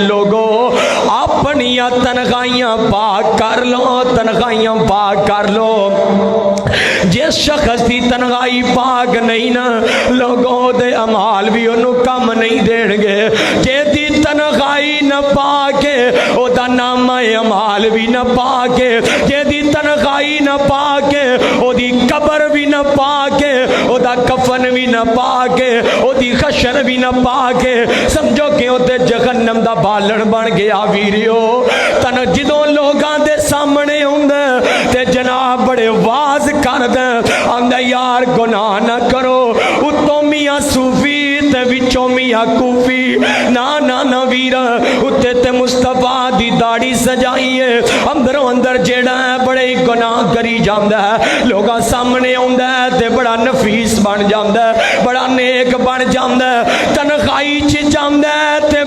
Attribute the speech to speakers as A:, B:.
A: لوگو اپنی تنخواہیاں پاک کر لو، تنخواہیاں پاک کر لو۔ جس شخص دی تنخواہی پاک نہیں نا لوگوں دے اعمال بھی انہوں کم نہیں دین گے۔ جے دی تنخواہی نہ پاکے او دا نام اعمال بھی نہ پاکے، جے دی تنخواہی نہ پاکے او دی قبر بھی نہ پاکے، او دا کفن بھی نہ پاکے، او دی خشن بھی نہ پاکے، سمجھو کہ او تے جہنم دا بالن بن گیا ویریو۔ تن جدوں لوگاں دے سامنے ہوندے تے جناب بڑے واز کر دیں آندے یار گناہ نہ کرو، اتوں میاں صوفی تے وچوں میاں کوفی، نا نا نا ویرا اتے تے مصطفیٰ دی داڑھی سجائیے، اندروں اندر جیڑا ہے بڑے گناہ کری جاندہ ہے، لوگاں سامنے ہوندہ ہے تے بڑا نفیس بن جاندہ ہے، بڑا نیک بن جاندہ ہے، تنخواہی چ جاندہ ہے تے